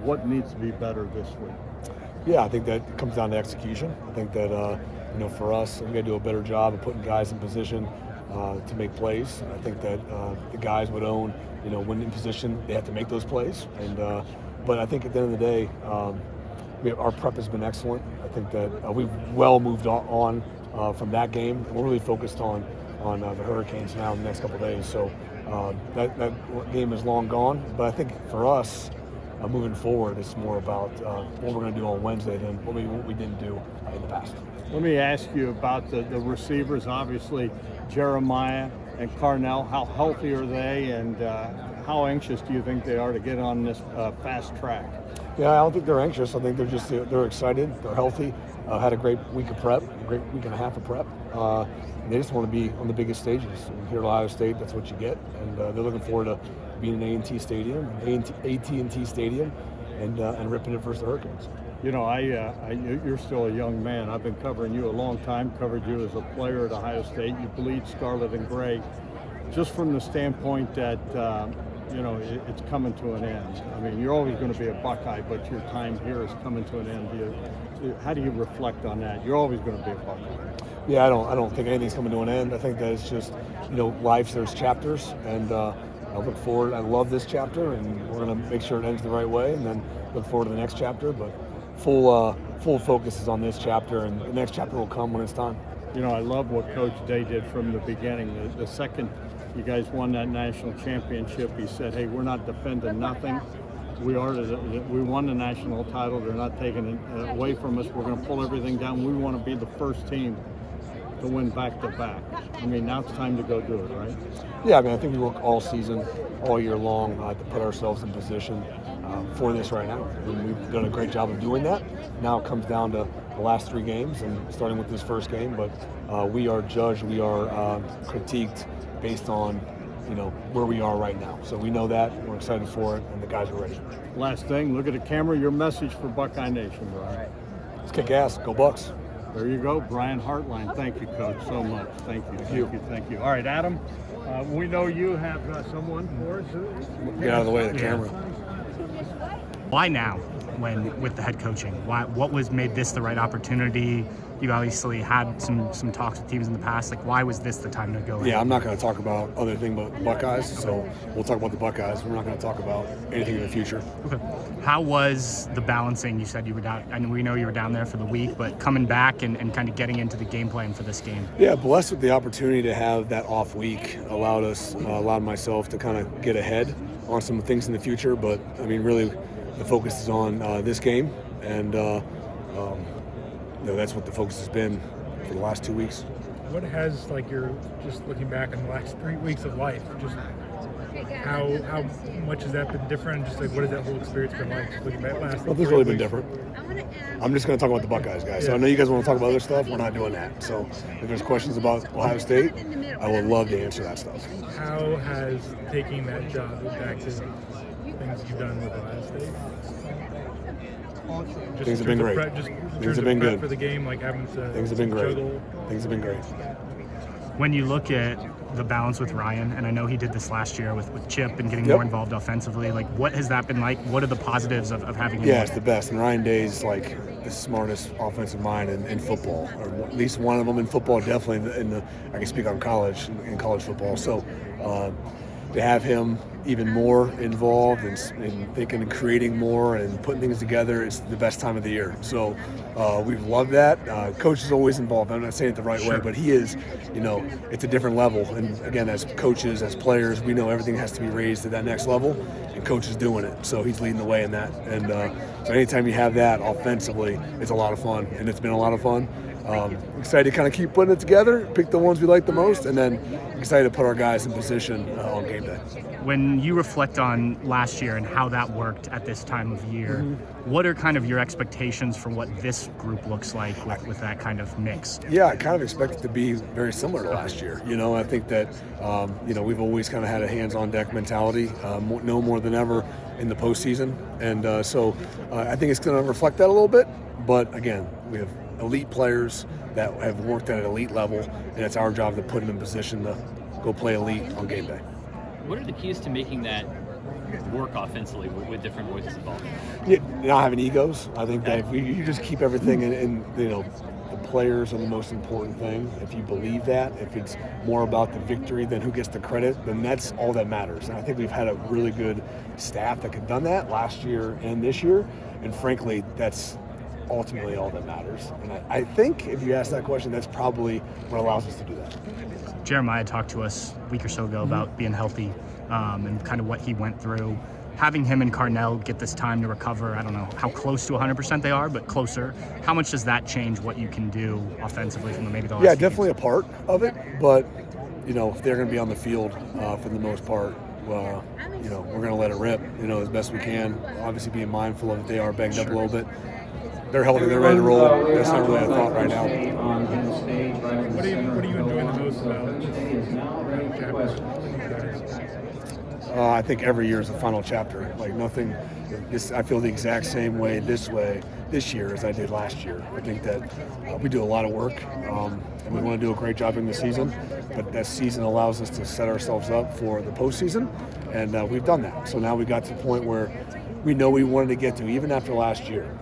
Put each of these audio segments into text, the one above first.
what needs to be better this week? Yeah, I think that comes down to execution. I think that for us, we got to do a better job of putting guys in position to make plays. I think that the guys would own, when in position, they have to make those plays. And but I think at the end of the day, our prep has been excellent. I think that we've well moved on from that game. We're really focused on the Hurricanes now in the next couple of days. So that game is long gone. But I think for us, moving forward, it's more about what we're going to do on Wednesday than what we didn't do in the past. Let me ask you about the receivers. Obviously, Jeremiah and Carnell, how healthy are they, and how anxious do you think they are to get on this fast track? Yeah, I don't think they're anxious. I think they're excited. They're healthy. Had a great week of prep, a great week and a half of prep. And they just want to be on the biggest stages. And here at Ohio State, that's what you get. And they're looking forward to being in AT&T Stadium, and ripping it versus the Hurricanes. You're still a young man. I've been covering you a long time, covered you as a player at Ohio State. You bleed scarlet and gray. Just from the standpoint that, it's coming to an end. I mean, you're always going to be a Buckeye, but your time here is coming to an end. How do you reflect on that? You're always going to be a Buckeye. Yeah, I don't think anything's coming to an end. I think that it's just, life, there's chapters, and I look forward. I love this chapter, and we're going to make sure it ends the right way, and then look forward to the next chapter. But full focus is on this chapter, and the next chapter will come when it's time. I love what Coach Day did from the beginning. The second you guys won that national championship, he said, "Hey, we're not defending nothing. We won the national title. They're not taking it away from us. We're going to pull everything down. We want to be the first team to win back-to-back." I mean, now it's time to go do it, right? Yeah, I think we work all season, all year long to put ourselves in position for this right now. And we've done a great job of doing that. Now it comes down to the last 3 games and starting with this first game. But we are judged, we are critiqued based on where we are right now. So we know that, we're excited for it, and the guys are ready. Last thing, look at the camera, your message for Buckeye Nation, Brian. Let's kick ass, go Bucks. There you go, Brian Hartline. Thank you, Coach, so much. Thank you. All right, Adam, we know you have someone for us. Get out of the way of the camera. Why now, with the head coaching? What made this the right opportunity? You obviously had some talks with teams in the past. Why was this the time to go? Yeah, I'm not going to talk about other thing but the Buckeyes. So we'll talk about the Buckeyes. We're not going to talk about anything in the future. Okay. How was the balancing? You said you were down, and we know you were down there for the week, but coming back and kind of getting into the game plan for this game. Yeah, blessed with the opportunity to have that off week allowed myself to kind of get ahead on some things in the future. But really, the focus is on this game, and that's what the focus has been for the last 2 weeks. What has, you're just looking back on the last 3 weeks of life, just how much has that been different? Just what has that whole experience been like? Just looking back last. Nothing's really been different. I'm just going to talk about the Buckeyes, guys. So I know you guys want to talk about other stuff. We're not doing that. So if there's questions about Ohio State, I would love to answer that stuff. How has taking that job impacted things you've done with Ohio State? Things have been great. Things have been good for the game, having to Things have been great. juggle. Things have been great. When you look at the balance with Ryan, and I know he did this last year with Chip and getting more involved offensively, what has that been like? What are the positives of having him? Yeah, it's the best. And Ryan Day is the smartest offensive mind in football, or at least one of them in football, definitely I can speak on in college football. So to have him even more involved in thinking and creating more and putting things together, it's the best time of the year. So we've loved that. Coach is always involved. I'm not saying it the right way, but he is, it's a different level. And again, as coaches, as players, we know everything has to be raised to that next level, and Coach is doing it. So he's leading the way in that. And so anytime you have that offensively, it's a lot of fun, and it's been a lot of fun. Excited to kind of keep putting it together, pick the ones we like the most, and then excited to put our guys in position on game day. When you reflect on last year and how that worked at this time of year, what are kind of your expectations for what this group looks like with that kind of mix? Yeah, I kind of expect it to be very similar to last year. I think that, we've always kind of had a hands-on-deck mentality, no more than ever in the postseason. And so I think it's going to reflect that a little bit. But again, we have elite players that have worked at an elite level, and it's our job to put them in position to go play elite on game day. What are the keys to making that work offensively with different voices involved? Yeah, not having egos. I think that if you just keep everything in the players are the most important thing. If you believe that, if it's more about the victory than who gets the credit, then that's all that matters. And I think we've had a really good staff that could done that last year and this year. And frankly, that's ultimately all that matters. And I think if you ask that question, that's probably what allows us to do that. Jeremiah talked to us a week or so ago about being healthy and kind of what he went through. Having him and Carnell get this time to recover, I don't know how close to 100% they are, but closer. How much does that change what you can do offensively from maybe the last few definitely games? a part of it. But, if they're going to be on the field for the most part, we're going to let it rip, as best we can. Obviously being mindful of if they are banged up a little bit. They're healthy, they're ready to roll. That's not really a thought right now. What are you enjoying the most about I think every year is a final chapter. Like nothing, I feel the exact same way this year as I did last year. I think that we do a lot of work and we want to do a great job in the season, but that season allows us to set ourselves up for the postseason, and we've done that. So now we got to the point where we know we wanted to get to, even after last year.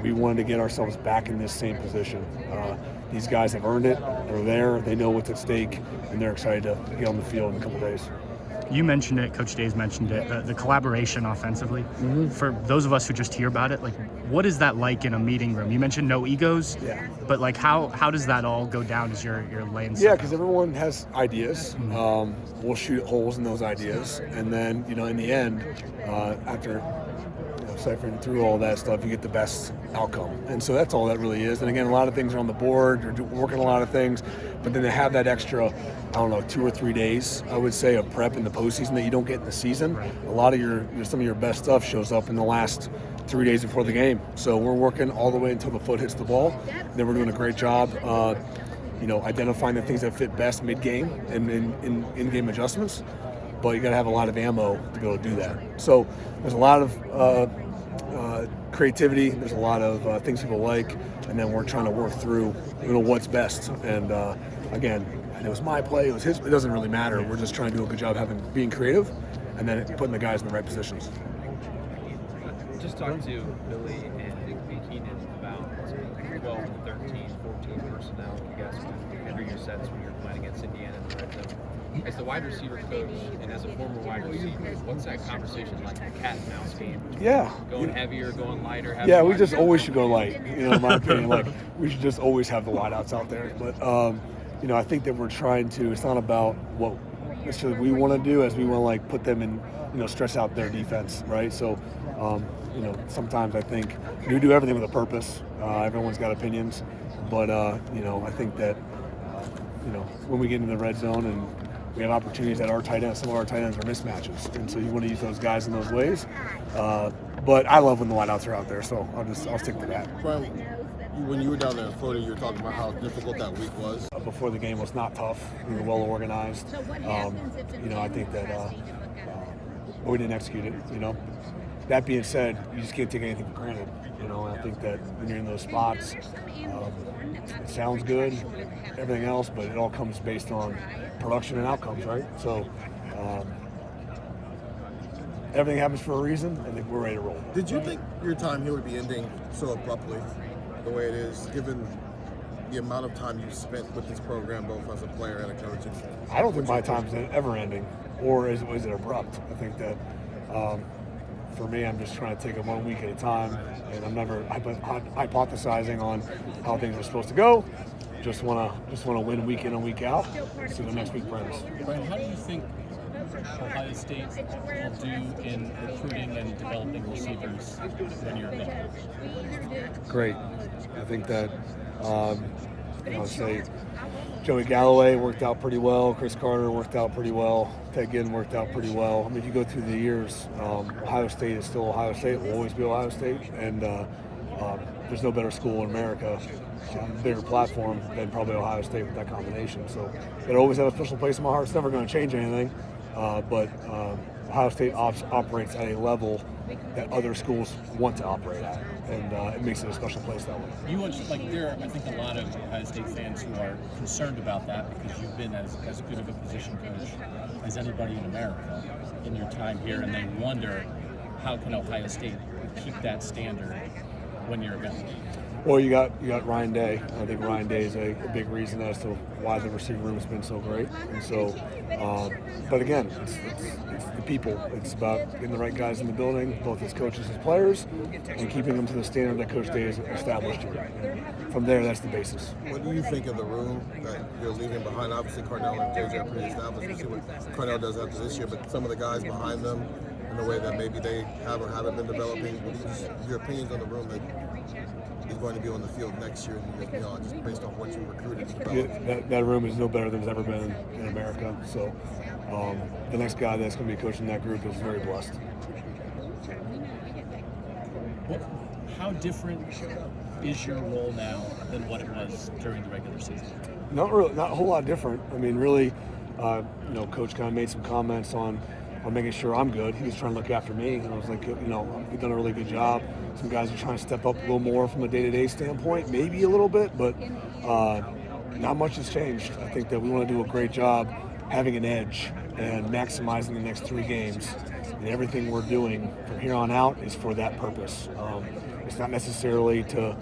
We wanted to get ourselves back in this same position. These guys have earned it. They're there. They know what's at stake, and they're excited to get on the field in a couple days. You mentioned it, Coach Days mentioned it, the collaboration offensively. For those of us who just hear about it, like, what is that like in a meeting room? You mentioned no egos, but like how does that all go down as you're laying stuff Yeah, because everyone has ideas. We'll shoot holes in those ideas, and then, in the end, after ciphering through all that stuff, you get the best outcome. And so that's all that really is. And again, a lot of things are on the board, you're working a lot of things, but then to have that extra, 2 or 3 days, I would say, of prep in the postseason that you don't get in the season. A lot of some of your best stuff shows up in the last 3 days before the game. So we're working all the way until the foot hits the ball. Then we're doing a great job identifying the things that fit best mid-game and in-game adjustments. But you got to have a lot of ammo to be able to do that. So there's a lot of creativity. There's a lot of things people like, and then we're trying to work through what's best. And again, it was my play, it was his. It doesn't really matter. We're just trying to do a good job being creative, and then putting the guys in the right positions. Just talk to Billy and Keenan about 12 and 13, 14 personnel. You guys enter your sets when you're playing against Indiana in the red zone. As the wide receiver coach and as a former wide receiver, what's that conversation like, a cat and mouse game? Going heavier, going lighter? We just always should go light. In my opinion, like we should just always have the wideouts out there. But I think that we're trying to. It's not about what necessarily we want to do, as we want to put them in, stress out their defense, right? So, sometimes I think we do everything with a purpose. Everyone's got opinions, but I think that when we get into the red zone and we have opportunities that some of our tight ends are mismatches, and so you want to use those guys in those ways. But I love when the wideouts are out there, so I'll stick to that. Brian, when you were down there in Florida, you were talking about how difficult that week was. Before the game was not tough. We were well organized. I think that we didn't execute it. That being said, you just can't take anything for granted. And I think that when you're in those spots, it sounds good, everything else, but it all comes based on production and outcomes, right? So everything happens for a reason. I think we're ready to roll. Did you think your time here would be ending so abruptly, the way it is, given the amount of time you've spent with this program, both as a player and a coach? I don't think my time's ever ending, or is it abrupt? I think that for me, I'm just trying to take it 1 week at a time, and I'm never hypothesizing on how things are supposed to go. Just want to win week in and week out. See what next week brings. Brian, how do you think Ohio State will do in recruiting and developing receivers when you're gone? Great. I think that I'd say Joey Galloway worked out pretty well. Chris Carter worked out pretty well. Ted Ginn worked out pretty well. I mean, if you go through the years, Ohio State is still Ohio State. Will always be Ohio State, and there's no better school in America, bigger platform than probably Ohio State with that combination. So it'll always have a special place in my heart. It's never going to change anything, but Ohio State operates at a level that other schools want to operate at, and it makes it a special place that way. There are, I think, a lot of Ohio State fans who are concerned about that because you've been as good of a position coach as anybody in America in your time here, and they wonder how can Ohio State keep that standard when you're gone. Well, you got Ryan Day. I think Ryan Day is a big reason as to why the receiver room has been so great. And so, but again, it's the people. It's about getting the right guys in the building, both as coaches as players, and keeping them to the standard that Coach Day has established here. And from there, that's the basis. What do you think of the room that you're leaving behind? Obviously, Carnell and JJ are pretty established. We'll see what Carnell does after this year, but some of the guys behind them, in a way that maybe they have or haven't been developing. Your opinions on the room that is going to be on the field next year and the years beyond, just based on what you recruited and developed? That room is no better than it's ever been in America. So the next guy that's going to be coaching that group is very blessed. How different is your role now than what it was during the regular season? Not a whole lot different. I mean, really, Coach kind of made some comments on making sure I'm good. He was trying to look after me, and I was like, we've done a really good job. Some guys are trying to step up a little more from a day-to-day standpoint, maybe a little bit, but not much has changed. I think that we want to do a great job having an edge and maximizing the next 3 games. And everything we're doing from here on out is for that purpose. It's not necessarily to,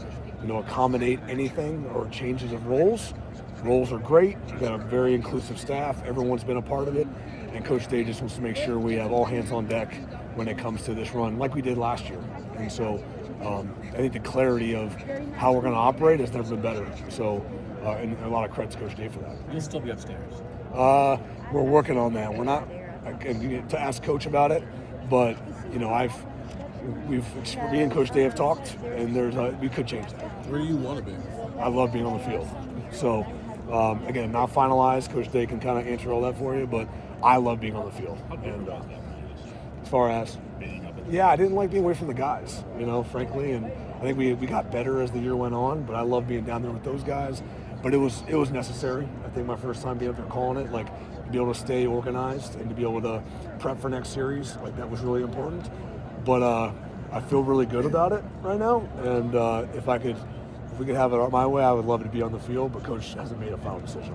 accommodate anything or changes of roles. Roles are great. We've got a very inclusive staff. Everyone's been a part of it. And Coach Day just wants to make sure we have all hands on deck when it comes to this run, like we did last year. And so I think the clarity of how we're going to operate has never been better. So, and a lot of credit to Coach Day for that. You'll still be upstairs. We're working on that. We're not to ask Coach about it, but me and Coach Day have talked, and we could change that. Where do you want to be? I love being on the field. So again, not finalized. Coach Day can kind of answer all that for you, but I love being on the field. And as far as I didn't like being away from the guys, frankly, and I think we got better as the year went on. But I love being down there with those guys. But it was necessary. I think my first time being up there calling it, to be able to stay organized and to be able to prep for next series, that was really important. But I feel really good about it right now. And if we could have it my way, I would love to be on the field. But Coach hasn't made a final decision.